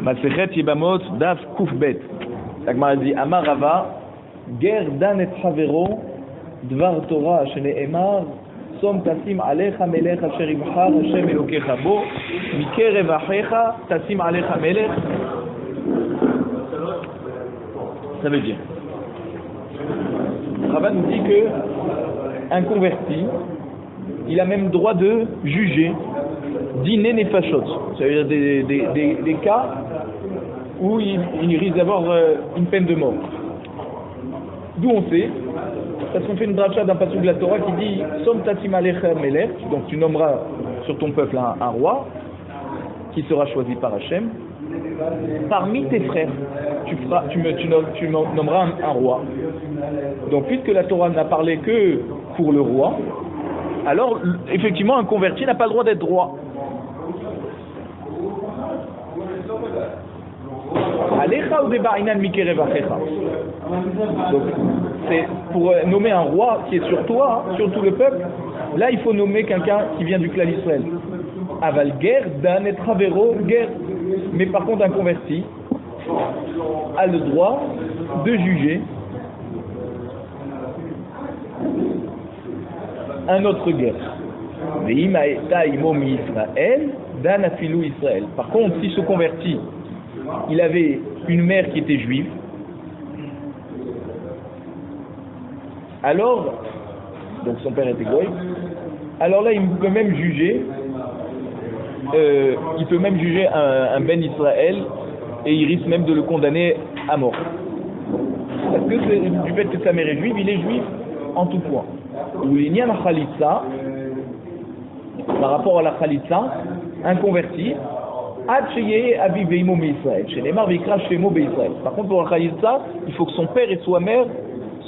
Masechet Yebamot Daf Kufbet. La Gemara dit Amar Rava Ger dan et Havero Dvar Torah Shene'emar Som Tasim Alecha Melech Asher Yibchar Hashem Elokecha Bo Mikerev Achecha Tasim Alecha Melech. Ça veut dire Rava nous dit que un converti, il a même droit de juger dîner nefashot, c'est-à-dire des cas où il risque d'avoir une peine de mort. D'où on sait, parce qu'on fait une dracha d'un passage de la Torah qui dit Som tasim alecha melech, donc tu nommeras sur ton peuple un roi qui sera choisi par Hachem. Parmi tes frères, tu nommeras un roi. Donc puisque la Torah n'a parlé que pour le roi, alors effectivement un converti n'a pas le droit d'être roi. Alecha ou debainan mikerev achecha. Donc c'est pour nommer un roi qui est sur toi, sur tout le peuple. Là il faut nommer quelqu'un qui vient du clan d'Israël. Aval ger dan et travero ger. Mais par contre un converti a le droit de juger un autre guerre. Par contre, si ce converti, il avait une mère qui était juive, alors, donc son père était goy, alors là, il peut même juger, un Ben Israël et il risque même de le condamner à mort. Parce que du fait que sa mère est juive, il est juif en tout point. Ou l'Inyan Khalitsa, par rapport à la Khalitsa, un converti, par contre pour la Khalitsa, il faut que son père et sa mère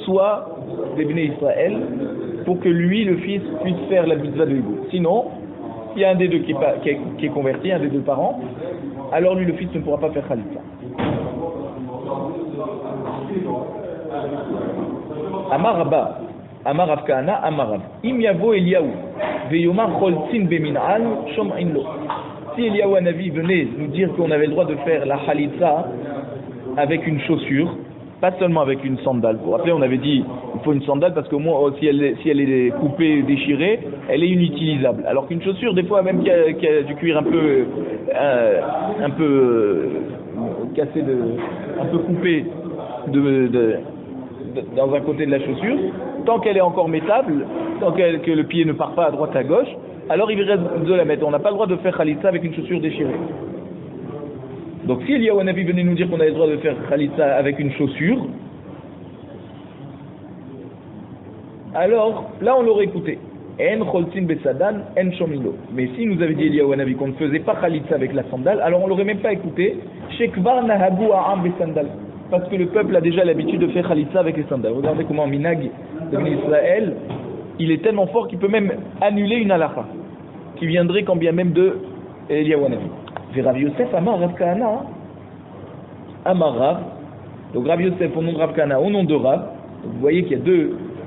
soient des Bnei Israël pour que lui, le fils, puisse faire la mitzvah de Hibou. Sinon, s'il y a un des deux qui est converti, un des deux parents, alors lui, le fils, ne pourra pas faire Khalitsa. Amar Rabba Amar Rav Kahana, Amar Rav. Im yavo Eliyahu, veyomar choltzin bemin'al, shom'in lo. Si Eliyahu Hanavi venait nous dire qu'on avait le droit de faire la Khalitsa avec une chaussure, pas seulement avec une sandale. Pour rappeler, on avait dit il faut une sandale parce qu'au moins si elle est coupée, déchirée, elle est inutilisable. Alors qu'une chaussure, des fois même qui a du cuir un peu cassé, un peu coupé dans un côté de la chaussure, tant qu'elle est encore mettable, que le pied ne part pas à droite à gauche, alors il reste de la mettre. On n'a pas le droit de faire Khalitsa avec une chaussure déchirée. Donc si Eliyahu Hanavi venait nous dire qu'on avait le droit de faire Khalitsa avec une chaussure, alors là on l'aurait écouté. En choltzin besadan, en shomilo. Mais si nous avait dit Eliyahu Hanavi qu'on ne faisait pas Khalitsa avec la sandale, alors on l'aurait même pas écouté. Shekvar nahabu a'am besandal. Parce que le peuple a déjà l'habitude de faire Khalitsa avec les sandales. Regardez comment Minag de Israël, il est tellement fort qu'il peut même annuler une halakha, qui viendrait quand bien même de Eliyahu Hanavi. Et Rav Yosef Amar Rav Kahana, Amar Rav. Donc Rav Yosef au nom de Rav Kahana, au nom de Rav. Donc, vous voyez qu'il y a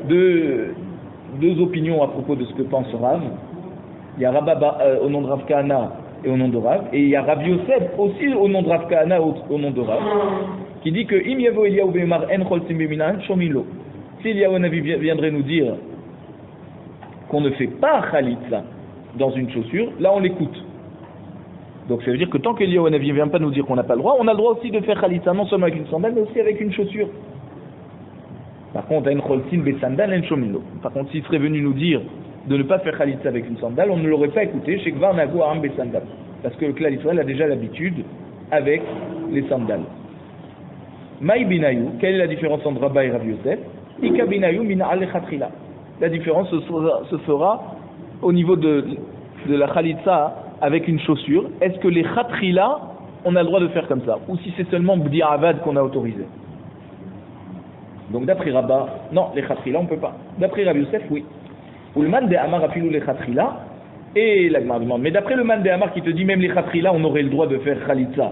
deux opinions à propos de ce que pense Rav. Il y a Rabba au nom de Rav Kahana et au nom de Rav. Et il y a Rav Yosef aussi au nom de Rav Kahana au nom de Rav, qui dit que Im yavo Eliyahu be'emar en choltzin beminan shomilo. Si Eliyahu Hanavi viendrait nous dire qu'on ne fait pas Khalitsa dans une chaussure, là on l'écoute. Donc ça veut dire que tant qu'Eliyahu Hanavi ne vient pas nous dire qu'on n'a pas le droit, on a le droit aussi de faire Khalitsa non seulement avec une sandale, mais aussi avec une chaussure. Par contre, en choltzin besandal en shomilo. Par contre, s'il serait venu nous dire de ne pas faire Khalitsa avec une sandale, on ne l'aurait pas écouté chez Kvar Nagu Aram besandal. Parce que le clan d'Israël a déjà l'habitude avec les sandales. Maï binayu, quelle est la différence entre Rabba et Rav Yosef? Ika binayu min al-khatrila. La différence se fera au niveau de la Khalitsa avec une chaussure. Est-ce que les khatrila, on a le droit de faire comme ça? Ou si c'est seulement bdi avad qu'on a autorisé? Donc d'après Rabba, non, les khatrila on ne peut pas. D'après Rav Yosef, oui. Ou le man de Amar apilou les khatrila, et la Gemara demande. Mais d'après le man de Amar qui te dit même les khatrila, on aurait le droit de faire Khalitsa.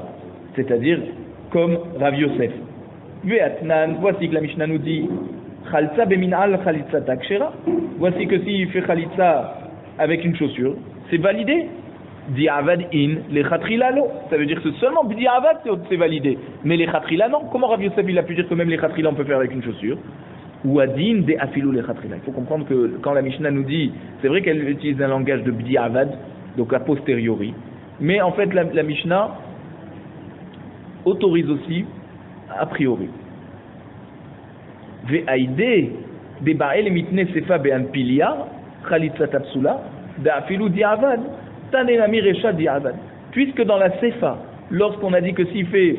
C'est-à-dire comme Rav Yosef. Ve'atnan, voici que la Mishnah nous dit Khalitsa beminal Khalitsa takshera. Voici que s'il fait Khalitsa avec une chaussure, c'est validé. Di'avad in, les khatrila lo. Ça veut dire que seulement Di'avad c'est validé. Mais les khatrila non. Comment Rabbi Yosef il a pu dire que même les khatrila on peut faire avec une chaussure? Ou adin de afilou les khatrila. Il faut comprendre que quand la Mishnah nous dit, c'est vrai qu'elle utilise un langage de Di'avad, donc a posteriori. Mais en fait la Mishnah autorise aussi a priori. Ve'aide de ba'el mitne sefa be'an pilia khalitza tapsula da'afilu Di'avad. Puisque dans la Sefa, lorsqu'on a dit que s'il fait,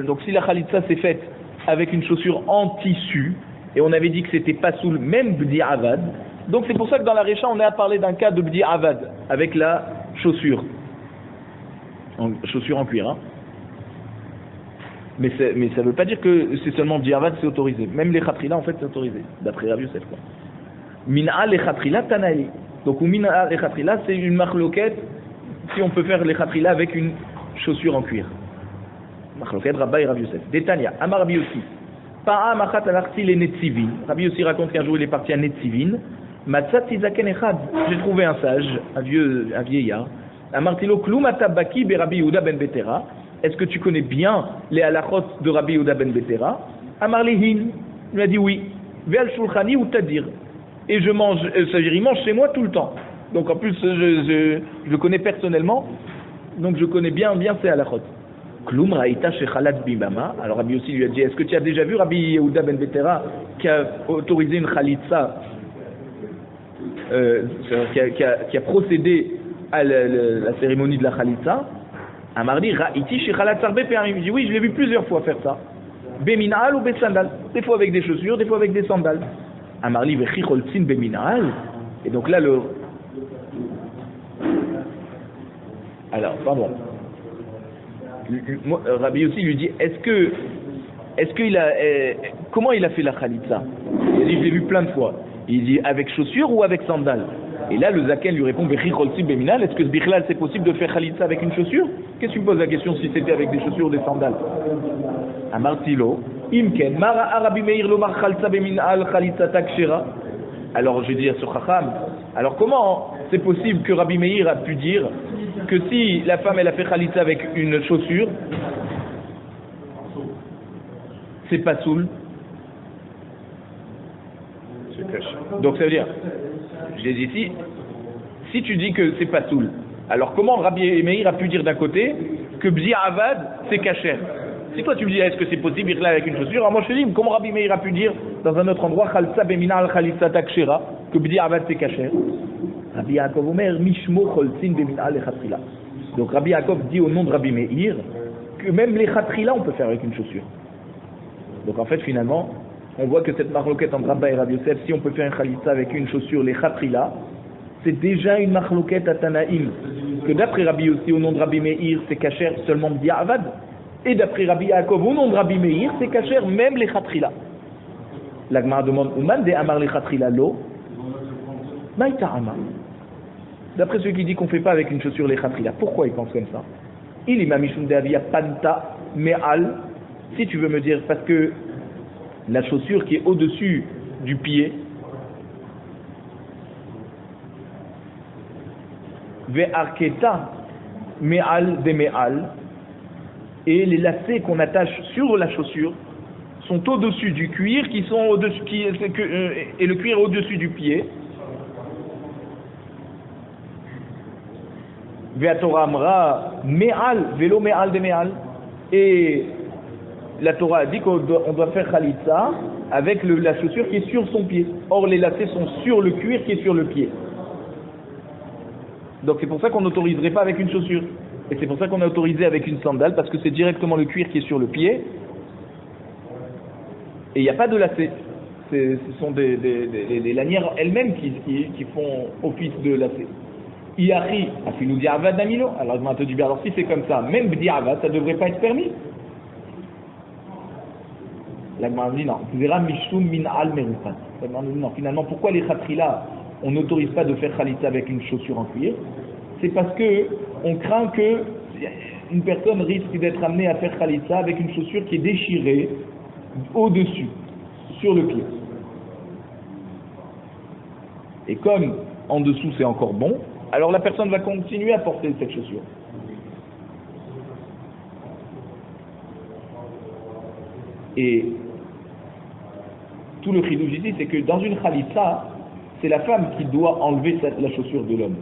donc si la Khalitsa s'est faite avec une chaussure en tissu, et on avait dit que c'était pas sous le même Bdi Avad, donc c'est pour ça que dans la Récha on a parlé d'un cas de Bdi Avad, avec la chaussure en cuir. Hein. Mais ça ne veut pas dire que c'est seulement Bdi Avad c'est autorisé, même les Khatrila en fait c'est autorisé, d'après Rabbi Yosef. Min'a les Khatrila Tanaï. Donc, Oumina et Khatrila, c'est une marloquette si on peut faire les Khatrila avec une chaussure en cuir. Marloquette, Rabba et Rabbi Yosef. Détania, Amar Rabbi Yossi. Pa'a machat alarti les Netzivin. Rabbi Yossi raconte qu'un jour il est parti à Netzivin. Matzat Tizaken Echad. J'ai trouvé un sage, un vieillard. Amartilo Kloum Atabaki be Rabbi Yehuda ben Betera. Est-ce que tu connais bien les halachot de Rabbi Yehuda ben Betera? Amar Lihin. Il m'a dit oui. Ve'al Shulchani ou Tadir. Et je mange, c'est-à-dire il mange chez moi tout le temps. Donc en plus je le connais personnellement, donc je connais bien ces halachot. Kloum Raïta Shechalat Bimama. Alors Rabbi aussi lui a dit, est-ce que tu as déjà vu Rabbi Yehuda ben Betera qui a autorisé une khalitsa, qui a procédé à la cérémonie de la khalitsa? Amardi Raïti Shechalat Sarbe Pe'amim. Il dit oui, je l'ai vu plusieurs fois faire ça. Beminal ou Besandal. Des fois avec des chaussures, des fois avec des sandales. Amarli vechicholtzin beminal. Et donc là alors pardon, Rabbi aussi lui dit est-ce qu'il a comment il a fait la khalitsa? Il dit je l'ai vu plein de fois. Il dit avec chaussures ou avec sandales? Et là le zaken lui répond vechicholtzin beminal. Est-ce que bichlal c'est possible de faire khalitsa avec une chaussure? Qu'est-ce que tu me poses la question si c'était avec des chaussures ou des sandales? Amartilo Imken, Mara Arabi Meir Lomar Khalsa Beminal Khalitsa Takshira. Alors je vais dire sur Chacham. Alors comment c'est possible que Rabbi Meir a pu dire que si la femme elle a fait Khalitsa avec une chaussure, c'est pas soul? Donc ça veut dire, je dis ici, si tu dis que c'est pas soul, alors comment Rabbi Meir a pu dire d'un côté que Bzi Avad c'est kasher? Si toi tu me dis est-ce que c'est possible là avec une chaussure, alors moi je te dis comment Rabbi Meir a pu dire dans un autre endroit Khalsa beminal khalitsa takshira que Bdi Avad c'est kasher? Rabbi Yaakov Omer mishmo kholtzin beminal le khatrila. Donc Rabbi Yaakov dit au nom de Rabbi Meir que même les khatrila on peut faire avec une chaussure. Donc en fait finalement on voit que cette marloquette entre Rabba et Rabbi Yosef, si on peut faire un khalitsa avec une chaussure les khatrila, c'est déjà une marloquette à Tanaïm. Que d'après Rabbi aussi au nom de Rabbi Meir c'est kasher seulement Bdi Avad. Et d'après Rabbi Yaakov, au nom de Rabbi Meir, c'est kasher même les khatrila. La Gemara demande, Ouman de Amar les khatrila lo, Maïta Amar. D'après ceux qui disent qu'on ne fait pas avec une chaussure les khatrila, pourquoi ils pensent comme ça? Il ima mishum de avia panta me'al. Si tu veux me dire, parce que la chaussure qui est au-dessus du pied, ve'arketa me'al de me'al, et les lacets qu'on attache sur la chaussure sont au-dessus du cuir et le cuir est au-dessus du pied. Ve'atora amra me'al velo me'al de me'al. Et la Torah a dit qu'on doit faire khalitsa avec la chaussure qui est sur son pied. Or les lacets sont sur le cuir qui est sur le pied. Donc c'est pour ça qu'on n'autoriserait pas avec une chaussure. Et c'est pour ça qu'on a autorisé avec une sandale, parce que c'est directement le cuir qui est sur le pied. Et il n'y a pas de lacet. Ce sont les lanières elles-mêmes qui font office de lacet. Iari, afilou di'avad damilo. Alors je te dis bien, alors si c'est comme ça, même di'avad, ça ne devrait pas être permis. La Gemara dit non. Tu verras mishum min al merufat. La Gemara dit non. Finalement, pourquoi les khatrila, on n'autorise pas de faire khalitsa avec une chaussure en cuir? C'est parce que on craint que une personne risque d'être amenée à faire khalitsa avec une chaussure qui est déchirée au-dessus, sur le pied. Et comme en dessous c'est encore bon, alors la personne va continuer à porter cette chaussure. Et tout le chidouj ici, c'est que dans une khalitsa, c'est la femme qui doit enlever la chaussure de l'homme.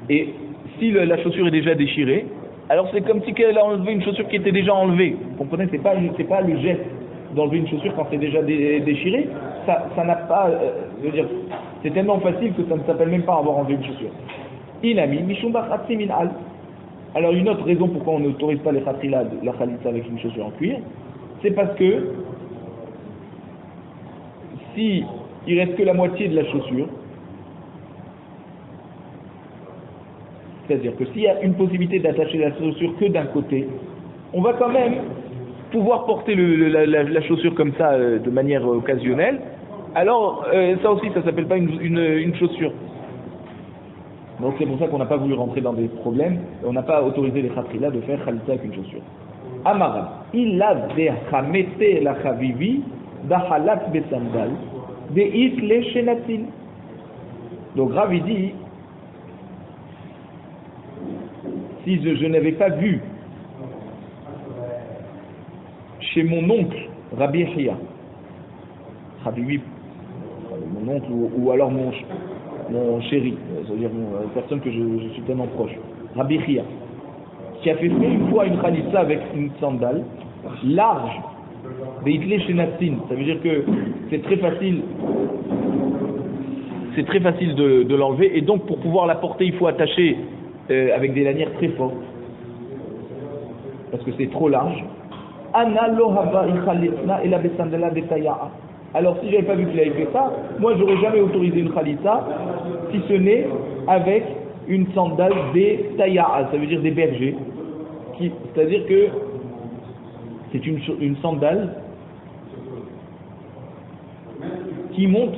Et si la chaussure est déjà déchirée, alors c'est comme si elle a enlevé une chaussure qui était déjà enlevée. Vous comprenez, c'est pas le geste d'enlever une chaussure quand c'est déjà déchiré. Ça n'a pas, je veux dire, c'est tellement facile que ça ne s'appelle même pas avoir enlevé une chaussure. Inami mishum b'chatzi min al. Alors une autre raison pourquoi on n'autorise pas les khatrilad, la khalitsa avec une chaussure en cuir, c'est parce que si il reste que la moitié de la chaussure, c'est-à-dire que s'il y a une possibilité d'attacher la chaussure que d'un côté, on va quand même pouvoir porter la chaussure comme ça de manière occasionnelle. Alors ça aussi, ça s'appelle pas une chaussure. Donc c'est pour ça qu'on n'a pas voulu rentrer dans des problèmes, et on n'a pas autorisé les khatrila de faire khalitsa avec une chaussure. Amara, il a des khamete la khavivi dahalat besandal de isle shenatil. Donc Rav dit, si je n'avais pas vu chez mon oncle Rabbi Chia, Habibi, mon oncle ou alors mon chéri, c'est-à-dire la personne que je suis tellement proche, Rabbi Chia, qui a fait une fois une khalitsa avec une sandale large, Beitle Shenatin, ça veut dire que c'est très facile de l'enlever, et donc pour pouvoir la porter, il faut attacher avec des lanières très fortes, parce que c'est trop large. Alors si j'avais pas vu qu'il avait fait ça, moi j'aurais jamais autorisé une khalitsa, si ce n'est avec une sandale des taya'a, ça veut dire des bergers, c'est-à-dire que c'est une sandale qui monte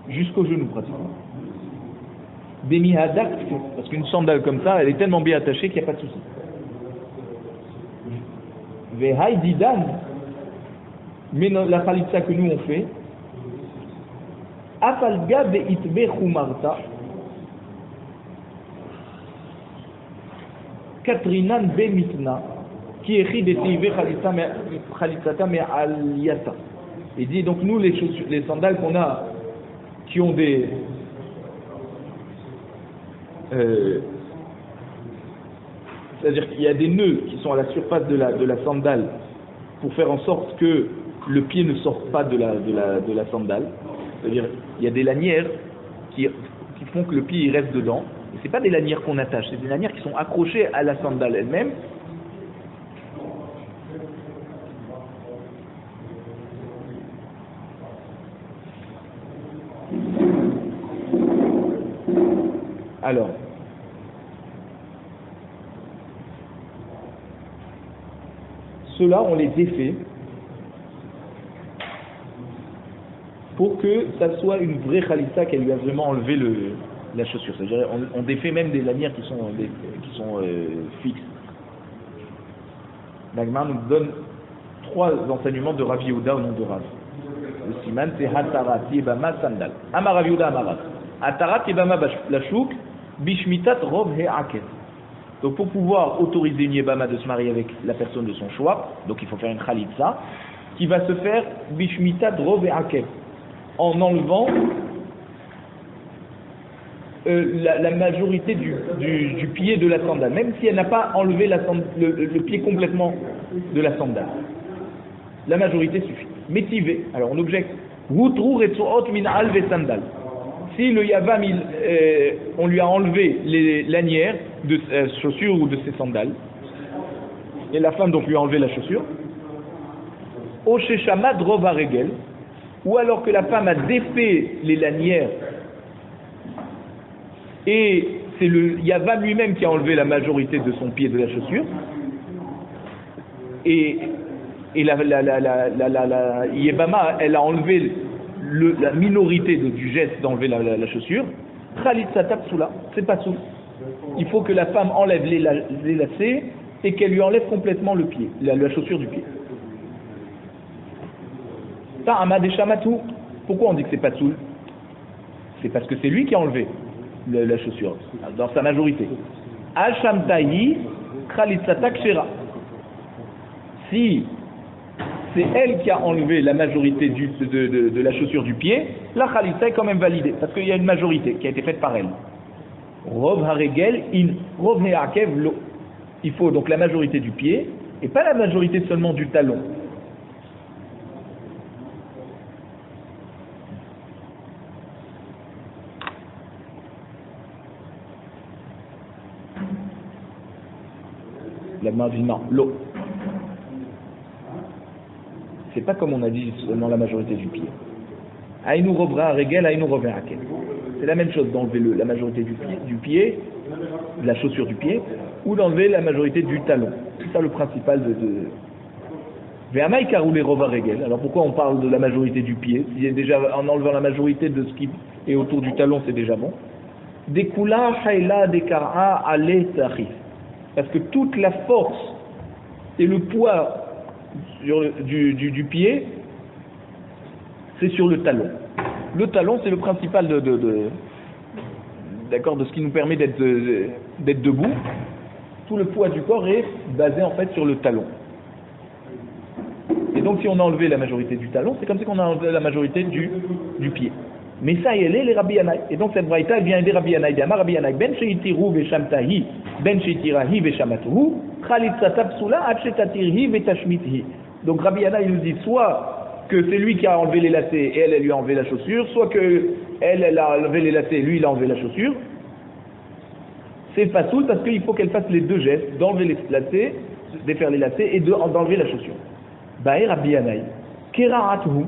jusqu'au genou pratiquement. Des mihadak, parce qu'une sandale comme ça, elle est tellement bien attachée qu'il n'y a pas de souci. Vehai didan, mais la khalitsa que nous on fait, afalga be itbe khumarta, katrinan be mitna, qui écrit des teive khalitata me aliyata. Il dit donc nous les sandales qu'on a, qui ont des c'est-à-dire qu'il y a des nœuds qui sont à la surface de la sandale pour faire en sorte que le pied ne sorte pas de la sandale. C'est-à-dire il y a des lanières qui font que le pied il reste dedans. Et c'est pas des lanières qu'on attache, c'est des lanières qui sont accrochées à la sandale elle-même. Alors, ceux-là, on les défait pour que ça soit une vraie khalitsa qu'elle lui a vraiment enlevé la chaussure. C'est-à-dire, on défait même des lanières qui sont fixes. L'Agmar nous donne 3 enseignements de Rav Yehuda au nom de Rav. Le siman, c'est Hatarat Yebama Sandal. Amar Rav Yehuda Amarat. Hatarat Yebama Lashuk. Bishmitat Rov He'aket. Donc pour pouvoir autoriser une yebama de se marier avec la personne de son choix, donc il faut faire une khalitsa, qui va se faire Bishmitat Rov He'aket, en enlevant la majorité du pied de la sandale, même si elle n'a pas enlevé le pied complètement de la sandale. La majorité suffit. Métivé, alors on objecte. Wutru Retsuot Min Alve Sandal. Si le Yavam, on lui a enlevé les lanières de ses chaussures ou de ses sandales, et la femme donc lui a enlevé la chaussure, au Sheshama Drova Regel, ou alors que la femme a défait les lanières, et c'est le Yavam lui-même qui a enlevé la majorité de son pied de la chaussure, et la Yebama, elle a enlevé la minorité du geste d'enlever la chaussure, khalitsa tapsoula, c'est pas sous. Il faut que la femme enlève les lacets et qu'elle lui enlève complètement le pied, la chaussure du pied. Ta'ama des chamatou. Pourquoi on dit que c'est pas soul? C'est parce que c'est lui qui a enlevé. la chaussure, dans sa majorité. Al-Shamtahi, Khalitzata Kshera. Si c'est elle qui a enlevé la majorité de la chaussure du pied, la Khalitza est quand même validée, parce qu'il y a une majorité qui a été faite par elle. Rov Haregel in Rov Heakev lo. Il faut donc la majorité du pied, et pas la majorité seulement du talon. La main dit non, l'eau. C'est pas comme on a dit seulement la majorité du pied. Aïnou rovra regel, aïnou rovra akel. C'est la même chose d'enlever la majorité du pied, de la chaussure du pied, ou d'enlever la majorité du talon. C'est ça le principal de. Ve'amai karoulé rovra regel. Alors pourquoi on parle de la majorité du pied? Si déjà en enlevant la majorité de ce qui est autour du talon, c'est déjà bon. Dekula hayla dekara ale tahif. Parce que toute la force et le poids du pied, c'est sur le talon. Le talon, c'est le principal d'accord, de ce qui nous permet d'être debout. Tout le poids du corps est basé en fait sur le talon. Et donc si on a enlevé la majorité du talon, c'est comme si on a enlevé la majorité du pied. Mais ça y est, les Rabbi Yanaï. Et donc cette braïta vient aider Rabbi Yanaï. D'Amar Rabbi Yanaï, ben sheitiru veshamtahi, ben sheitirahi veshamatuhu, khalitzata psula, achetatihi vetashmithi. Donc Rabbi Yanaï nous dit soit que c'est lui qui a enlevé les lacets et elle lui a enlevé la chaussure, soit que elle a enlevé les lacets et lui il a enlevé la chaussure. C'est fasoul parce qu'il faut qu'elle fasse les deux gestes, d'enlever les lacets, défaire les lacets et d'enlever la chaussure. Baé Rabbi Yanaï, kera'atuhu.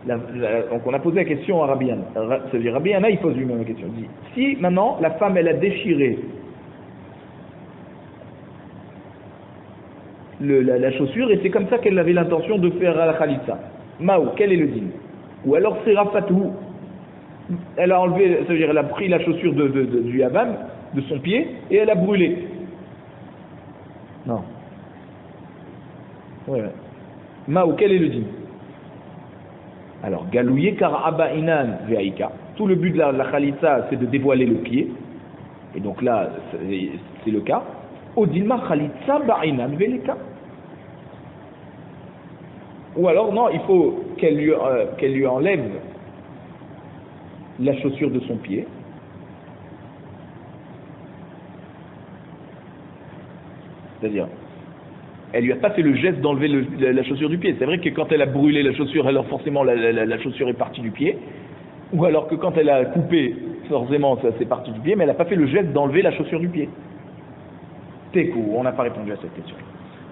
Donc on a posé la question à Rabbi Yana. C'est-à-dire Rabbi Yana il pose lui-même la question. Il dit, si maintenant la femme elle a déchiré la chaussure et c'est comme ça qu'elle avait l'intention de faire la khalitza. Maou, quel est le din? Ou alors c'est rafatou. Elle a enlevé, c'est-à-dire elle a pris la chaussure du yavam, de son pied, et elle a brûlé. Non. Ouais. Maou, quel est le din? Alors, galouye kar abainan ve'aika. Tout le but de la khalitza, c'est de dévoiler le pied. Et donc là, c'est le cas. Odilma khalitza ba'inan ve'leka. Ou alors, non, il faut qu'elle lui enlève la chaussure de son pied. C'est-à-dire, elle lui a pas fait le geste d'enlever la chaussure du pied. C'est vrai que quand elle a brûlé la chaussure, alors forcément la chaussure est partie du pied. Ou alors que quand elle a coupé, forcément ça c'est parti du pied, mais elle n'a pas fait le geste d'enlever la chaussure du pied. Tekou, on n'a pas répondu à cette question.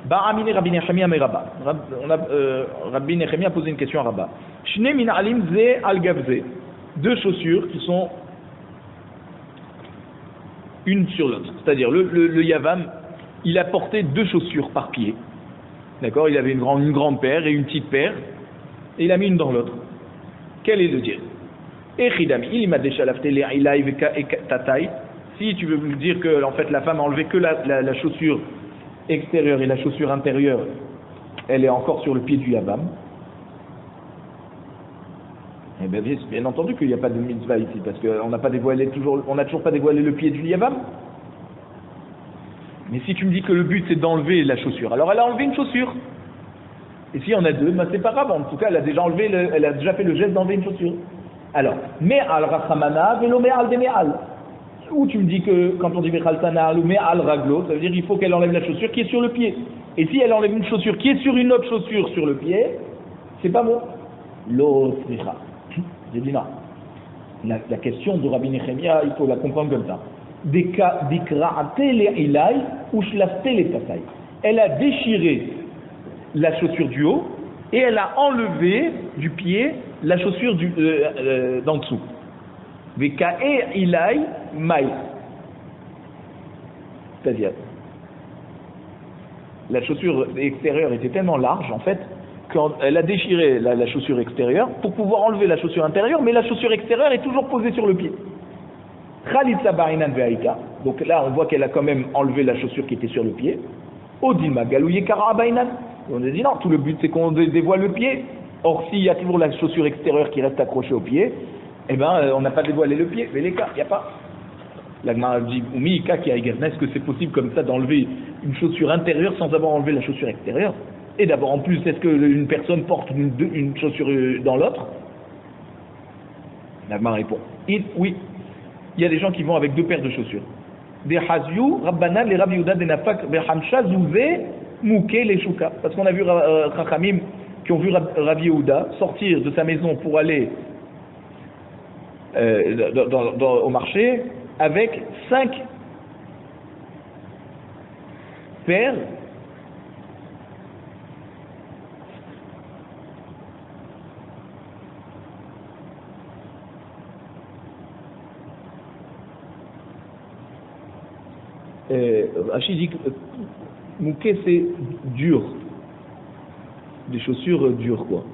Ba'amine Rabbi Nechemia Meraba. Rabbi Nechemia a posé une question à Rabba. Shne min alim ze al gavze. Deux chaussures qui sont une sur l'autre. C'est-à-dire le yavam, il a porté deux chaussures par pied. D'accord? Il avait une grande paire et une petite paire. Et il a mis une dans l'autre. Quel est le dire? Echidami, il m'a déjà lafté les ilaï et tataï. Si tu veux me dire que en fait la femme a enlevé que la chaussure extérieure et la chaussure intérieure, elle est encore sur le pied du yavam. Eh bien entendu qu'il n'y a pas de mitzvah ici, parce qu'on n'a toujours pas dévoilé le pied du yavam. Mais si tu me dis que le but c'est d'enlever la chaussure, alors elle a enlevé une chaussure. Et s'il y en a deux, ben c'est pas grave. En tout cas, elle a déjà fait le geste d'enlever une chaussure. Alors, me'al rachamana velo me'al de me'al. Ou tu me dis que quand on dit mechaltana ou me'al raglo, ça veut dire qu'il faut qu'elle enlève la chaussure qui est sur le pied. Et si elle enlève une chaussure qui est sur une autre chaussure sur le pied, c'est pas bon. L'autre, j'ai dit non. La question de Rabbi Nechemia, il faut la comprendre comme ça. Elle a déchiré la chaussure du haut et elle a enlevé du pied la chaussure d'en dessous. C'est-à-dire, la chaussure extérieure était tellement large en fait qu'elle a déchiré la chaussure extérieure pour pouvoir enlever la chaussure intérieure, mais la chaussure extérieure est toujours posée sur le pied. Donc là on voit qu'elle a quand même enlevé la chaussure qui était sur le pied. Odilma galouye kara abainan. On a dit non, tout le but c'est qu'on dévoile le pied. Or s'il y a toujours la chaussure extérieure qui reste accrochée au pied, eh ben, on n'a pas dévoilé le pied, mais les cas, il n'y a pas. La Gemara dit, est-ce que c'est possible comme ça d'enlever une chaussure intérieure sans avoir enlevé la chaussure extérieure? Et d'abord, en plus, est-ce qu'une personne porte une chaussure dans l'autre? La Gemara répond, oui. Il y a des gens qui vont avec 2 paires de chaussures. Des Hazyu, Rabbanan, les Rabbi Yehuda, des Nafak, des Hamsha, Zouvé, Mouké, les Shuka. Parce qu'on a vu Chachamim qui ont vu Rabbi Yehuda sortir de sa maison pour aller au marché avec 5 paires Rachid dit que Mouké c'est dur, des chaussures dures quoi.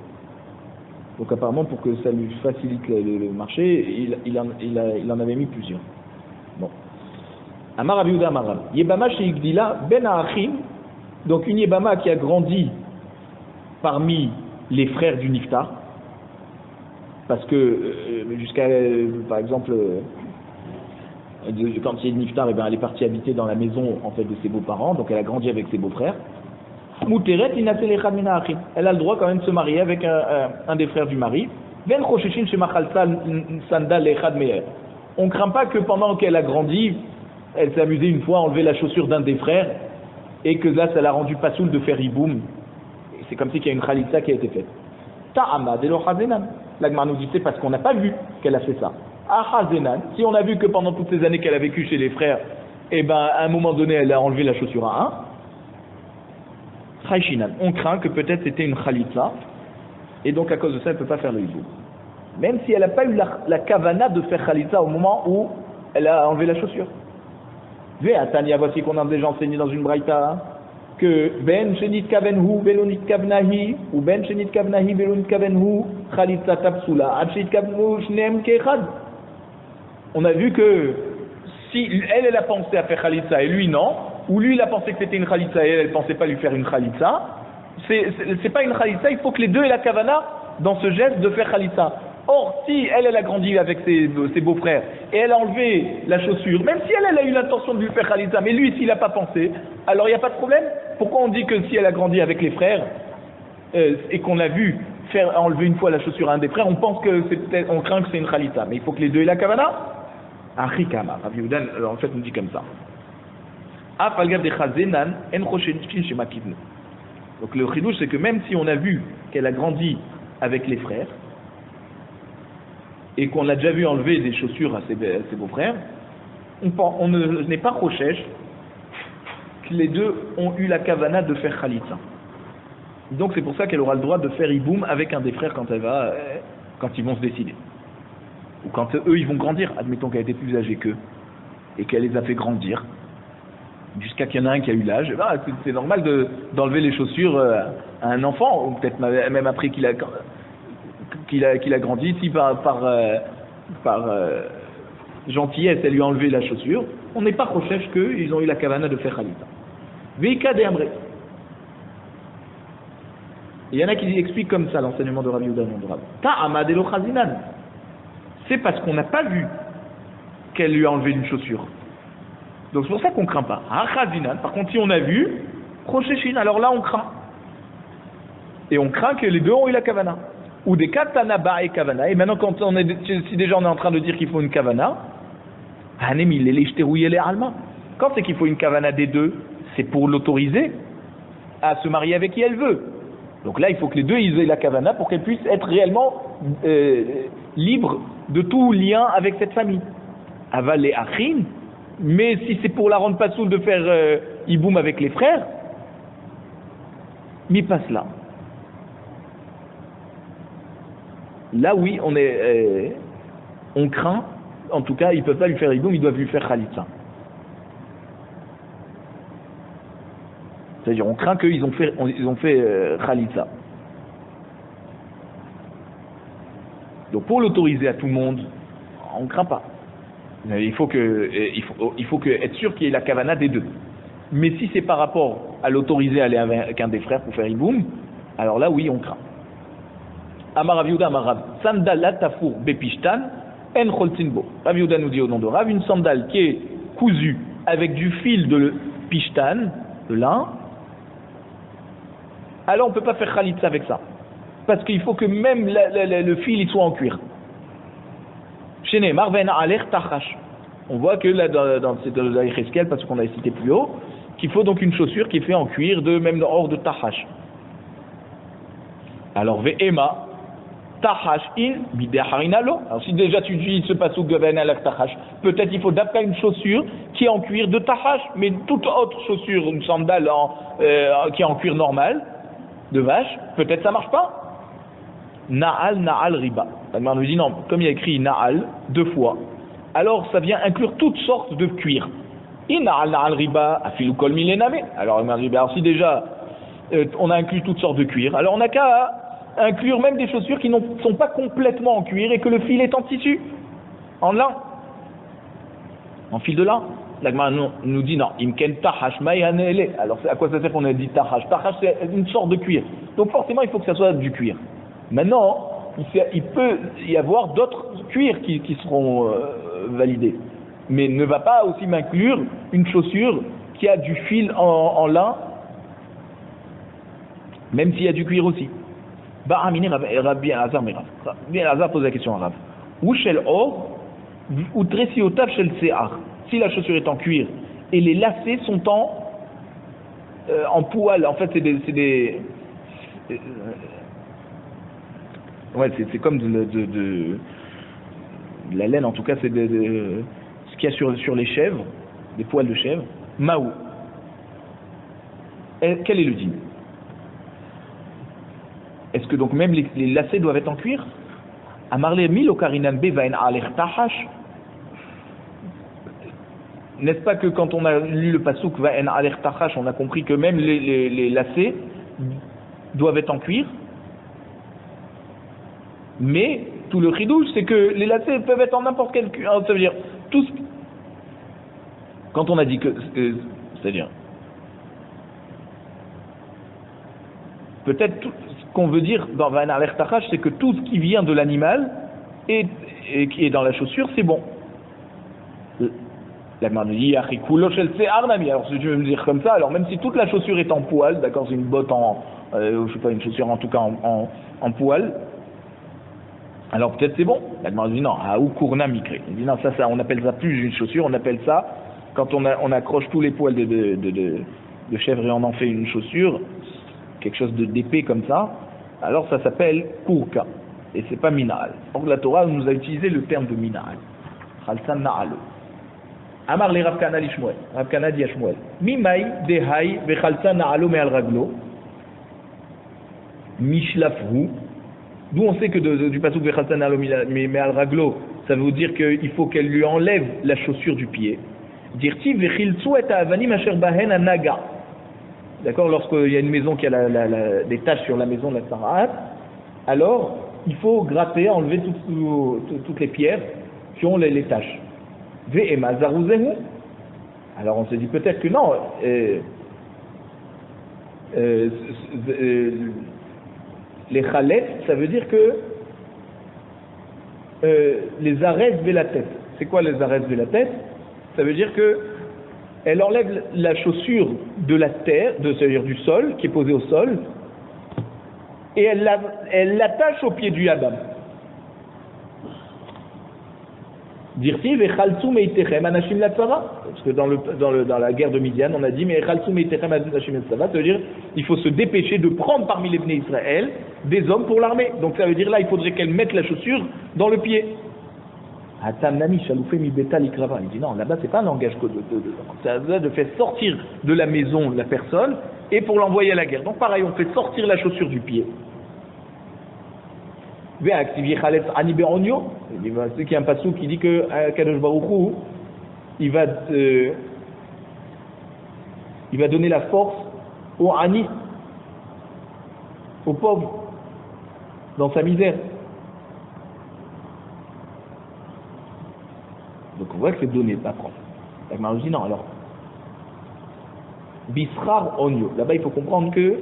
Donc apparemment pour que ça lui facilite le marché, il en avait mis plusieurs. Bon. Amar Rabbi Yehuda Amar Rav. Yebama chez Igdila ben Achim, donc une Yebama qui a grandi parmi les frères du Niftar, parce que jusqu'à par exemple quand il y a Niftar, eh bien, elle est partie habiter dans la maison en fait de ses beaux-parents, donc elle a grandi avec ses beaux-frères. Mouteret inasel echad min ha'achim. Elle a le droit quand même de se marier avec un des frères du mari. Ben chosheshin shemachal sandal echad me'er. On ne craint pas que pendant qu'elle a grandi, elle s'est amusée une fois à enlever la chaussure d'un des frères et que là, ça l'a rendu pas soul de faire hiboum. C'est comme si qu'il y a une khalitza qui a été faite. Ta'ama delo chazenan. L'Agmar nous dit c'est parce qu'on n'a pas vu qu'elle a fait ça. Achazenan, si on a vu que pendant toutes ces années qu'elle a vécu chez les frères, eh ben, à un moment donné, elle a enlevé la chaussure à un. Chayshinan, on craint que peut-être c'était une khalitza, et donc à cause de ça, elle ne peut pas faire le hibou. Même si elle n'a pas eu la kavana de faire khalitza au moment où elle a enlevé la chaussure. Tania, voici qu'on a déjà enseigné dans une braïta que ben shenit kavenhu velonit kavnahi ou ben shenit kavnahi velonit kavenhu khalitza tapsula ad shenit kavnu shneem kechad. On a vu que si elle a pensé à faire khalitza et lui non, ou lui il a pensé que c'était une khalitza et elle ne pensait pas lui faire une khalitza, c'est pas une khalitza, il faut que les deux aient la kavana dans ce geste de faire khalitza. Or, si elle a grandi avec ses beaux-frères et elle a enlevé la chaussure, même si elle a eu l'intention de lui faire khalitza, mais lui s'il n'a pas pensé, alors il n'y a pas de problème. Pourquoi on dit que si elle a grandi avec les frères et qu'on a vu faire enlever une fois la chaussure à un des frères, on pense que on craint que c'est une khalitza, mais il faut que les deux aient la kavana. Achikama, Rabbi Yehuda en fait nous dit comme ça. Donc le chidouche c'est que même si on a vu qu'elle a grandi avec les frères et qu'on l'a déjà vu enlever des chaussures à ses beaux-frères, on n'est pas rochèche que les deux ont eu la kavana de faire khalitza. Donc c'est pour ça qu'elle aura le droit de faire hiboum avec un des frères quand ils vont se décider. Ou quand eux ils vont grandir, admettons qu'elle était plus âgée qu'eux et qu'elle les a fait grandir jusqu'à qu'il y en a un qui a eu l'âge, c'est normal d'enlever les chaussures à un enfant, ou peut-être même après qu'il a grandi, si par gentillesse elle lui a enlevé la chaussure, on n'est pas recherche qu'ils ont eu la kavana de faire khalitza. Veika de Amré. Il y en a qui expliquent comme ça l'enseignement de Rabbi Yehuda non de Rav. Ta'ama delo chazinan. C'est parce qu'on n'a pas vu qu'elle lui a enlevé une chaussure. Donc c'est pour ça qu'on ne craint pas. Par contre, si on a vu, Rosheshin, alors là on craint. Et on craint que les deux ont eu la kavana. Ou des cas Tanaba et kavana. Et maintenant, si déjà on est en train de dire qu'il faut une kavana, quand c'est qu'il faut une kavana des deux, c'est pour l'autoriser à se marier avec qui elle veut. Donc là, il faut que les deux ils aient la kavana pour qu'elle puisse être réellement libre de tout lien avec cette famille. Aval et Achim, mais si c'est pour la rendre pas soul de faire hiboum avec les frères, mi passe là. Là oui, on craint, en tout cas, ils peuvent pas lui faire hiboum, ils doivent lui faire khalitza. C'est-à-dire, on craint qu'ils ont fait khalitza. Donc pour l'autoriser à tout le monde, on ne craint pas. Il faut être sûr qu'il y ait la kavana des deux. Mais si c'est par rapport à l'autoriser à aller avec un des frères pour faire hiboum, alors là oui on craint. Amar Rav Yehuda Amar Rav, Sandalat Tafour Bepishtan, En choltinbo. Rav Yehuda nous dit au nom de Rav, une sandale qui est cousue avec du fil de pishtan, de lin, alors on ne peut pas faire khalitza avec ça. Parce qu'il faut que même le fil il soit en cuir. Chéné, Marven Aler Tachash. On voit que là, dans l'Echeskel, parce qu'on a cité plus haut, qu'il faut donc une chaussure qui est faite en cuir, même hors de Tachash. Alors, Ve'ema, Tachash in, Bideharinalo. Alors, si déjà tu dis ce passage Gaven Aler Tachash, peut-être il faut d'après une chaussure qui est en cuir de Tachash, mais toute autre chaussure, une sandale qui est en cuir normal, de vache, peut-être ça marche pas. Na'al riba. La Gemara nous dit non, comme il y a écrit Na'al deux fois, alors ça vient inclure toutes sortes de cuir. Na'al riba, afilu kol milename. Alors si déjà on a inclus toutes sortes de cuir, alors on n'a qu'à inclure même des chaussures qui ne sont pas complètement en cuir et que le fil est en tissu, en lin, en fil de lin. La Gemara nous dit non, imken tahash mayanele. Alors à quoi ça sert qu'on a dit tahash? Tahash c'est une sorte de cuir. Donc forcément il faut que ça soit du cuir. Maintenant, il peut y avoir d'autres cuirs qui seront validés. Mais ne va pas aussi m'inclure une chaussure qui a du fil en lin, même s'il y a du cuir aussi. Rabbi Elazar pose la question à Rav. Ou shel or, ou tresiotav shel se'ar. Si la chaussure est en cuir et les lacets sont en poil, en fait c'est comme de la laine, en tout cas, c'est ce qu'il y a sur les chèvres, des poils de chèvre. Maou. Quel est le dîme? Est-ce que donc même les lacets doivent être en cuir? Amarle mil okarinan bevain aler tahash. N'est-ce pas que quand on a lu le pasuk vaen aler tahash, on a compris que même les lacets doivent être en cuir? Mais tout le chidouche, c'est que les lacets peuvent être en n'importe quel cuir. Ça veut dire, quand on a dit que c'est-à-dire, peut-être ce qu'on veut dire dans Vahen Aler Tachash, c'est que tout ce qui vient de l'animal et qui est dans la chaussure, c'est bon. La Gemara nous dit, alors si tu veux me dire comme ça, alors même si toute la chaussure est en poil, d'accord, c'est une botte je sais pas, une chaussure en tout cas en poil, alors peut-être c'est bon. La Gemara dit non, ou kurna mikre. Il dit non, ça on appelle ça plus une chaussure, on appelle ça quand on accroche tous les poils de chèvre et on en fait une chaussure, quelque chose d'épais comme ça, alors ça s'appelle kurka et c'est pas minal. Donc la Torah nous a utilisé le terme de minal. Khalsan na'alo. Amar le Rav Kana li Shmuel. Rav Kana dit à Shmuel, Mimai dehai vechalsan na'alo me'al raglo mishlafhu. D'où on sait que du pasuk vechalsan na'alo me'al raglo, ça veut dire qu'il faut qu'elle lui enlève la chaussure du pied. Dirti vechiltsu et avanim asher bahen anaga. D'accord, lorsqu'il y a une maison qui a des taches sur la maison de la Sarat, alors il faut gratter, enlever toutes les pierres qui ont les taches. Ve'ema zaruzehu. Alors on se dit peut-être que non. Les chalets, ça veut dire que les arêtes de la tête. C'est quoi les arêtes de la tête? Ça veut dire que elle enlève la chaussure de la terre, c'est-à-dire du sol, qui est posée au sol, et elle l'attache au pied du Adam. Dirti vechaltsu meitechem anashim latzara, parce que dans la guerre de Midian, on a dit mais vechaltsu meitechem anashim latzara, ça veut dire il faut se dépêcher de prendre parmi les Bnei Israël des hommes pour l'armée. Donc ça veut dire là il faudrait qu'elle mette la chaussure dans le pied. Il dit non, là-bas c'est pas un langage ça de faire sortir de la maison la personne et pour l'envoyer à la guerre. Donc pareil, on fait sortir la chaussure du pied. Il y a un passou qui dit que Kadosh Baruch Hu, il va donner la force au Ani, au pauvre, dans sa misère. Donc on voit que c'est donné, pas propre. La Gemara dit non, alors. Bisrar onyo. Là-bas, il faut comprendre que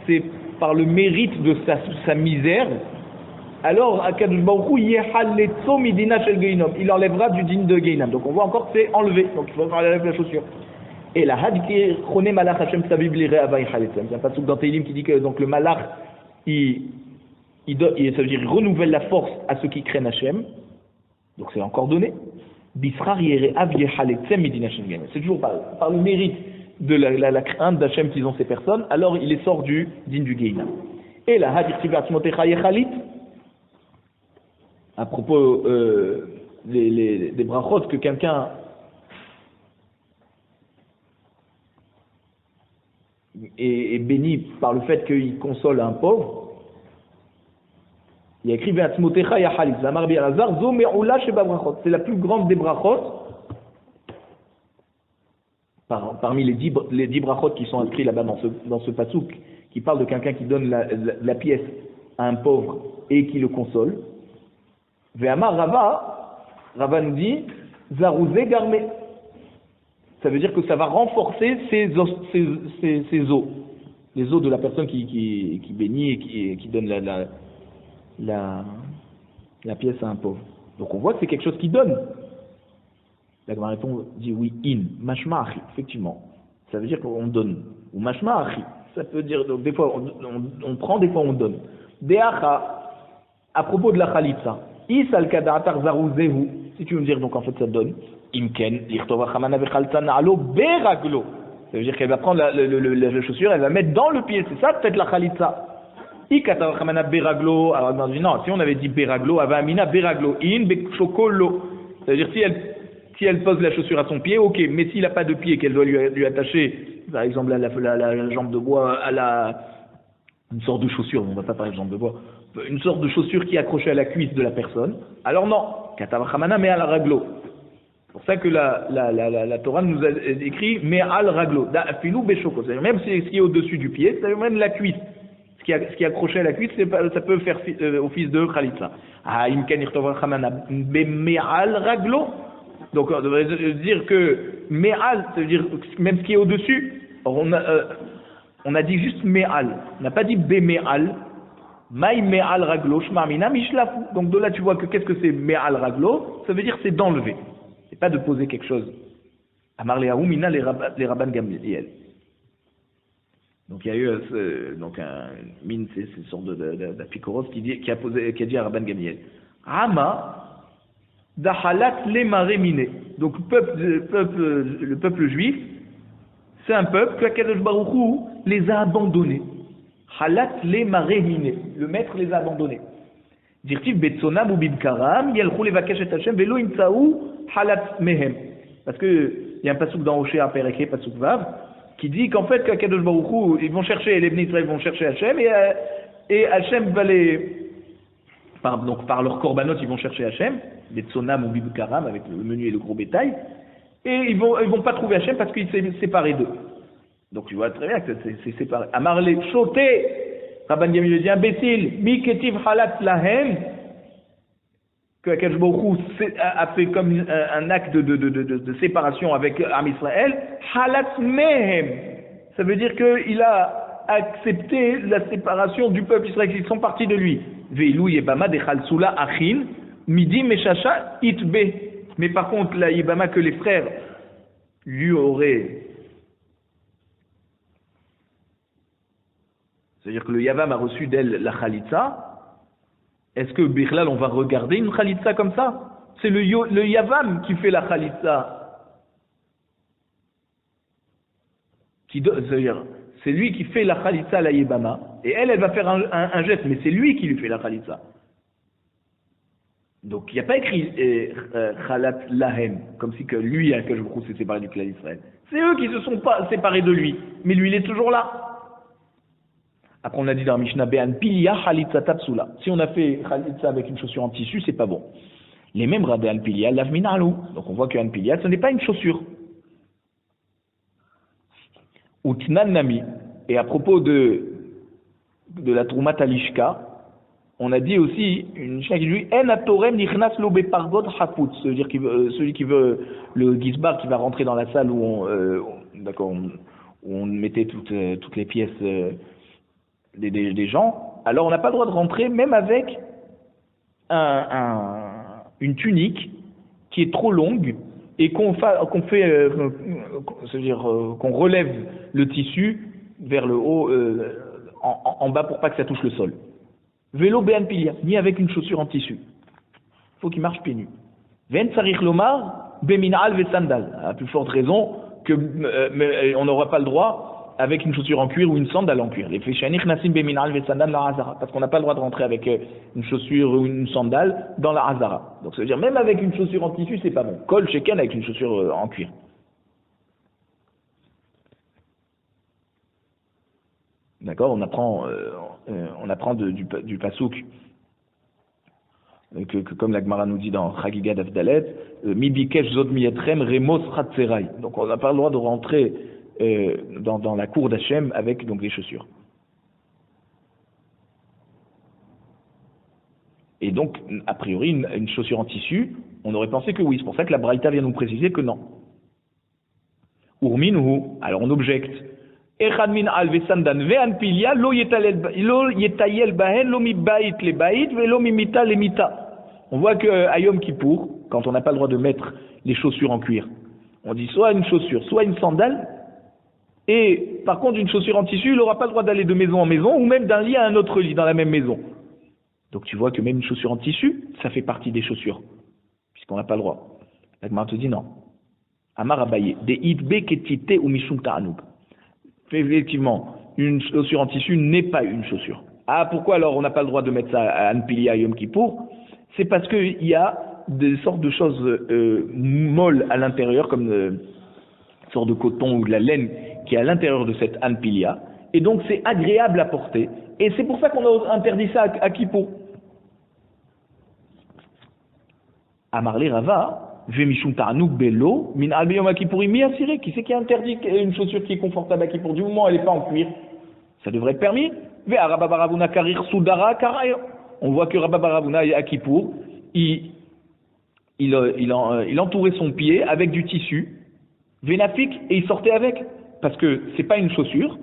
c'est par le mérite de sa misère alors Akadosh Baruch Hu yehaletzo midina shel geinom, il enlèvera du din de Geinam. Donc on voit encore que c'est enlevé, donc il faut enlever la chaussure. Et la hadki chone malach Hashem tzavib lirei ava yechaletzem. Il y a un pasuk dans Teilim qui dit que donc le malach ça veut dire il renouvelle la force à ceux qui craignent Hashem. Donc c'est encore donné. Bisrar yere av yechaletzem midina shel geinom. C'est toujours par le mérite de la crainte d'Hachem qu'ils ont ces personnes, alors il les sort du din du Geinam. Et la hadith tivatmotecha yechalit, à propos des brachot que quelqu'un est béni par le fait qu'il console un pauvre, il a écrit Ve'atzmotecha yachalit, Zamar bi Elazar, zo me'ula sheba brachot. C'est la plus grande des brachot, parmi les 10 brachot qui sont inscrits là-bas dans ce pasouk, qui parle de quelqu'un qui donne la pièce à un pauvre et qui le console. Ve'amar Rava nous dit, Zarouzé garmé. Ça veut dire que ça va renforcer ses os, les os de la personne qui bénit et qui donne la pièce à un pauvre. Donc on voit que c'est quelque chose qui donne. La Gemara dit oui, mashma achi, effectivement. Ça veut dire qu'on donne. Ou mashma achi, ça peut dire, donc des fois on prend, des fois on donne. Deacha, à propos de la khalitsa, isal kada'atar zarouzehu, si tu veux me dire donc en fait ça donne, imken, irtova chamana vechaltan alo beraglo. Ça veut dire qu'elle va prendre la chaussure, elle va mettre dans le pied, c'est ça peut-être la khalitsa. Ikatava chamana beraglo, alors on dit non, si on avait dit beraglo, ava amina beraglo, bekchokolo. Ça veut dire si elle pose la chaussure à son pied, ok, mais s'il n'a pas de pied, qu'elle doit lui attacher, par exemple, à la jambe de bois, une sorte de chaussure, on ne va pas parler de jambe de bois, une sorte de chaussure qui est accrochée à la cuisse de la personne, alors non, katavachamana mais al raglo. C'est pour ça que la Torah nous a écrit mais al raglo, da'afilou beshoko, c'est-à-dire même ce qui est au-dessus du pied, c'est-à-dire même la cuisse. Ce qui est accroché à la cuisse, ça peut faire office de khalitsa. Ah, imken irtovachamana mais al raglo. Donc on devrait dire que Me'al, ça veut dire même ce qui est au-dessus. On a dit juste Me'al, on n'a pas dit Be'Me'al. Maï Me'al Raglo, Shmarmina Mishlafu. Donc de là tu vois que qu'est-ce que c'est Me'al Raglo? Ça veut dire c'est d'enlever. C'est pas de poser quelque chose. Amar Leahu Mina les Rabban Gamliel. Donc il y a eu Min, c'est une sorte d'Apikorov qui a dit à Rabban Gamliel. Ama Dahalat les maréminé. Donc le peuple juif, c'est un peuple que Akadosh Baruch Hu les a abandonnés. Halat les maréminé. Le maître les a abandonnés. Dirtiv betsonam ou bidkaram, yelchou levakesh et Hashem, velo imtsaou halat mehem. Parce que il y a un pasuk dans Hoshea Pereke, pasuk Vav, qui dit qu'en fait qu'Akadosh Baruch Hu, ils vont chercher, les Bnei Israël vont chercher Hashem, et Hashem va par leur korbanot, ils vont chercher Hashem, des tsonam ou bibkaram, avec le menu et le gros bétail, et ils vont pas trouver Hashem parce qu'il s'est séparé d'eux. Donc tu vois très bien que c'est séparé. Amarle choté, Rabban Gamliel dit imbécile, mi ketiv halat lahem, que Akadosh Baruch Hu a fait comme un acte de séparation avec Am Israël, halat mehem. Ça veut dire qu'il a accepté la séparation du peuple israélien, ils sont partis de lui. Veilou yebama de chalsula achin, midi meshacha itbe. Mais par contre, la yebama que les frères lui auraient, c'est-à-dire que le yavam a reçu d'elle la khalitsa, est-ce que Bichlal on va regarder une khalitsa comme ça? C'est le yavam qui fait la khalitsa. C'est-à-dire, c'est lui qui fait la khalitsa à la yebama, et elle va faire un geste, mais c'est lui qui lui fait la khalitsa. Donc il n'y a pas écrit khalat lahem, comme si que lui, que je vous s'est séparé du clan d'Israël. C'est eux qui se sont pas séparés de lui, mais lui il est toujours là. Après on a dit dans Mishnah Be'an Pilia Khalitsa Tapsula. Si on a fait Khalitsa avec une chaussure en tissu, c'est pas bon. Les mêmes Rabbean Pilia Lavminalu. Donc on voit qu'un Pilia, ce n'est pas une chaussure. Utnan Nami. Et à propos de la Troumat Alishka, on a dit aussi une Mishnah qui dit En atorem nichnas lo bepargot haput. C'est-à-dire celui qui veut le gizbar qui va rentrer dans la salle où on mettait toutes les pièces des gens, alors on n'a pas le droit de rentrer même avec une tunique qui est trop longue et qu'on relève le tissu vers le haut, en bas pour pas que ça touche le sol. Vélo béan pilia, ni avec une chaussure en tissu. Faut qu'il marche pieds nus. Ven sarich lomar beminal ve sandal. À plus forte raison que on n'aura pas le droit avec une chaussure en cuir ou une sandale en cuir. Les feshanich nasim beminal ve sandal la hazara, parce qu'on n'a pas le droit de rentrer avec une chaussure ou une sandale dans la hazara. Donc ça veut dire même avec une chaussure en tissu c'est pas bon. Kol sheken avec une chaussure en cuir. D'accord, on apprend du pasouk que comme la Gemara nous dit dans Chagiga d'Avdalet, mi bikesh zod miyetrem remos chatzerai. Donc on n'a pas le droit de rentrer dans la cour d'Hachem avec donc des chaussures. Et donc a priori une chaussure en tissu, on aurait pensé que oui. C'est pour ça que la Braïta vient nous préciser que non. Urminhu, alors on objecte. Echad min al vesandan ve'an pilia lo yetayel bahen lo mi bait le bait ve lo mi mita le mita. On voit que à Yom Kippour, quand on n'a pas le droit de mettre les chaussures en cuir, on dit soit une chaussure, soit une sandale. Et par contre, une chaussure en tissu, il n'aura pas le droit d'aller de maison en maison ou même d'un lit à un autre lit dans la même maison. Donc tu vois que même une chaussure en tissu, ça fait partie des chaussures, puisqu'on n'a pas le droit. La Gemara te dit non. Amar Abaye, de itbe ketite ou mishum ta'anub. Effectivement, une chaussure en tissu n'est pas une chaussure. Ah, pourquoi alors on n'a pas le droit de mettre ça à Anpili à Yom Kippour? C'est parce qu'il y a des sortes de choses molles à l'intérieur, comme une sorte de coton ou de la laine qui est à l'intérieur de cette Anpilia, et donc c'est agréable à porter, et c'est pour ça qu'on a interdit ça à Kippour. Amarle Rava, Vemishum Ta'anouk Bello, Min Albeyom Akippourim Miasiré, qui c'est qui a interdit une chaussure qui est confortable à Kippour? Du moment où elle n'est pas en cuir, ça devrait être permis. Ve Rabba bar Avuna Karir Soudara Karayo. On voit que Rabba bar Avuna à Kippour, il entourait son pied avec du tissu, vénafik, et il sortait avec. Parce que c'est pas une chaussure,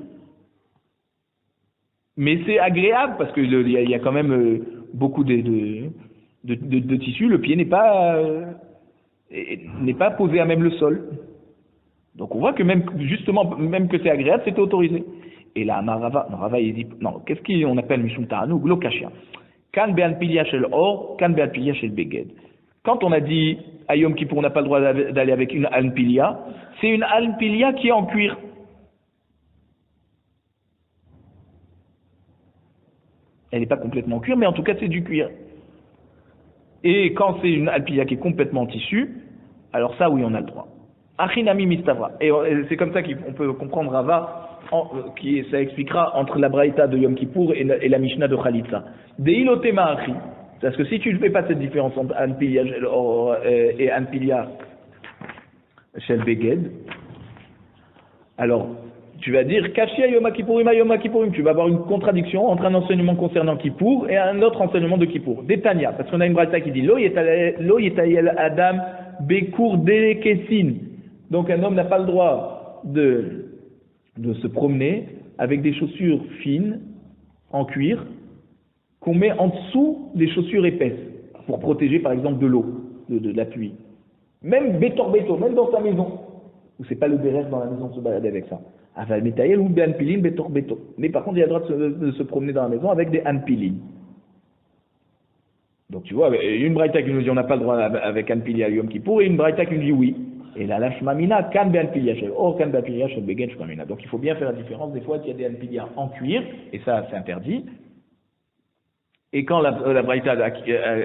mais c'est agréable, parce qu'il y a quand même beaucoup de tissu, le pied n'est pas posé à même le sol. Donc on voit que même que c'est agréable, c'est autorisé. Et là, Rava il dit, non, qu'est-ce qu'on appelle Mishum Ta'anouk? Lokashia. Kan be'an pilia shel or, kan be'an pilia shel beged. Quand on a dit à Yom Kippour, on n'a pas le droit d'aller avec une alpilia, c'est une alpilia qui est en cuir. Elle n'est pas complètement en cuir, mais en tout cas c'est du cuir. Et quand c'est une alpilia qui est complètement en tissu, alors ça oui on a le droit. Achinami mistavra. Et c'est comme ça qu'on peut comprendre Rava, ça expliquera entre la Braïta de Yom Kippour et la Mishnah de Khalitsa. Deilotema achi. Parce que si tu ne fais pas cette différence entre Anpilia et Anpilia Shel Beged, alors tu vas dire Kashia Yom Kippourim a Yom Kippourim. Tu vas avoir une contradiction entre un enseignement concernant Kippour et un autre enseignement de Kippour. Détania, parce qu'on a une braïta qui dit Lo yetayel Adam Bekour Delekesin. Donc un homme n'a pas le droit de se promener avec des chaussures fines en cuir qu'on met en dessous des chaussures épaisses pour protéger par exemple de l'eau, de la pluie. Même bétor, même dans sa maison, où c'est pas le béret dans la maison de se balader avec ça. Aval metayel ou be'anpilin bétor. Mais par contre il a le droit de se promener dans la maison avec des anpilin. Donc tu vois, il y a une braïta qui nous dit on n'a pas le droit avec anpilia Yom Kippour et une braïta qui nous dit oui. Et là, la shmamina, kan be'anpilia shel or, kan be'anpilia shel begen shmamina. Donc il faut bien faire la différence. Des fois, il y a des anpilia en cuir, et ça, c'est interdit. Et quand la braïta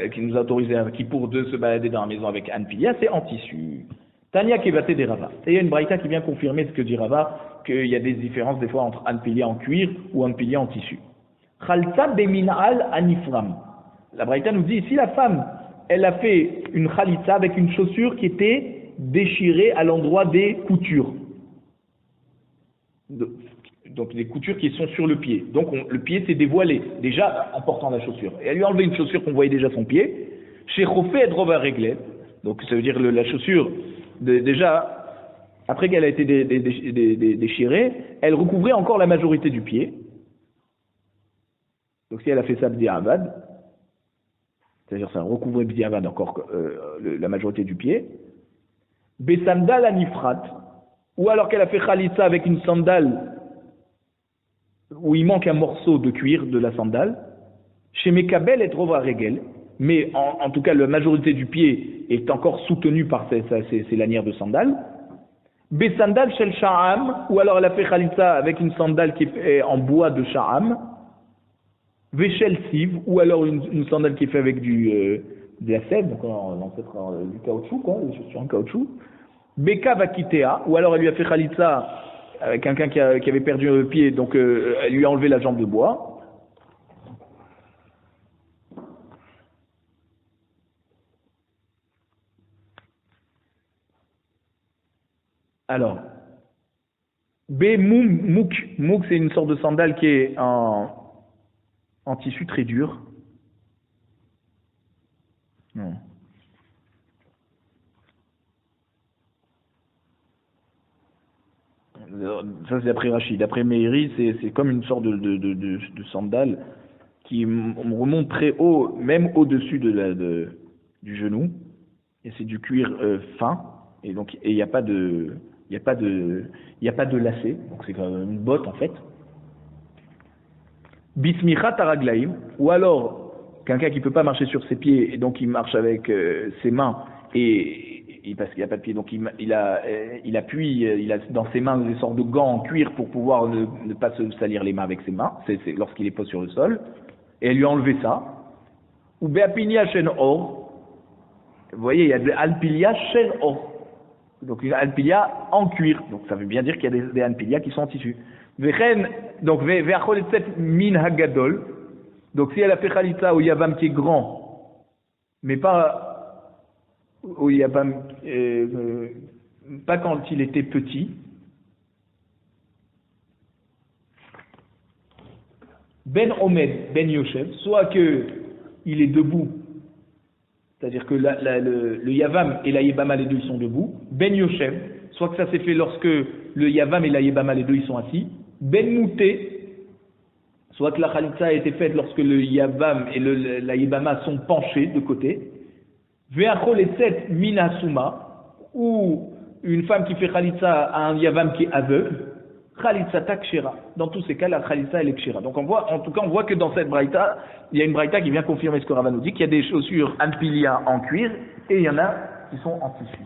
qui nous a autorisé à Kippour de se balader dans la maison avec anpilia, c'est en tissu. Tania Kevate des Rava. Et il y a une braïta qui vient confirmer ce que dit Rava, qu'il y a des différences des fois entre anpilia en cuir ou anpilia en tissu. Chalta beminal anifram. La braïta nous dit, si la femme, elle a fait une khalitsa avec une chaussure qui était déchirée à l'endroit des coutures. Donc des coutures qui sont sur le pied. Donc le pied s'est dévoilé, déjà en portant la chaussure. Et elle lui a enlevé une chaussure qu'on voyait déjà son pied. Chez Chofé et Drova Réglé. Donc ça veut dire la chaussure, déjà, après qu'elle a été déchirée, elle recouvrait encore la majorité du pied. Donc si elle a fait ça, Bdi'avad. c'est-à-dire ça recouvrait b'diavad encore la majorité du pied. Besandal anifrat, ou alors qu'elle a fait khalitsa avec une sandale où il manque un morceau de cuir de la sandale. Chez Mekabel et Trova Regel, mais en tout cas la majorité du pied est encore soutenue par ces lanières de sandales. Besandal shel sha'am, ou alors elle a fait khalitsa avec une sandale qui est en bois de sha'am. Veshel siv, ou alors une sandale qui est faite avec de la sève, donc l'ancêtre du caoutchouc, quoi, des chaussures en caoutchouc. Beka vakitea, ou alors elle lui a fait khalitsa avec quelqu'un qui avait perdu le pied, donc elle lui a enlevé la jambe de bois. Alors, mouk, c'est une sorte de sandale qui est en tissu très dur. Non. Ça c'est d'après Rachid. D'après Meiri, c'est comme une sorte de sandale qui remonte très haut, même au-dessus du genou. Et c'est du cuir fin. Et donc il n'y a pas de lacet. Donc c'est comme une botte en fait. Bismicha taraglaim, ou alors quelqu'un qui peut pas marcher sur ses pieds et donc il marche avec ses mains et parce qu'il n'y a pas de pied, donc il a dans ses mains des sortes de gants en cuir pour pouvoir ne pas se salir les mains avec ses mains, c'est lorsqu'il les pose sur le sol, et elle lui a enlevé ça. Ou beapinia shen or, vous voyez, il y a de alpilia shen or, donc une alpilia en cuir, donc ça veut bien dire qu'il y a des alpilia qui sont en tissu. Donc, min hagadol. Donc, si elle a fait khalitsa au yavam qui est grand, mais pas au yavam, pas quand il était petit. Ben omed, ben yoshev, soit que il est debout, c'est-à-dire que le yavam et la yebama les deux ils sont debout. Ben yoshev, soit que ça s'est fait lorsque le yavam et la yebama les deux ils sont assis. Ben mouté, soit que la khalitsa a été faite lorsque le yavam et la yebama sont penchés de côté. Ve'achol eset minasuma, ou une femme qui fait khalitsa à un yavam qui est aveugle. Khalitsa takshira. Dans tous ces cas, la khalitsa elle est kshira. Donc on voit que dans cette braïta, il y a une braïta qui vient confirmer ce que Rava nous dit, qu'il y a des chaussures alpilia en cuir et il y en a qui sont en tissu.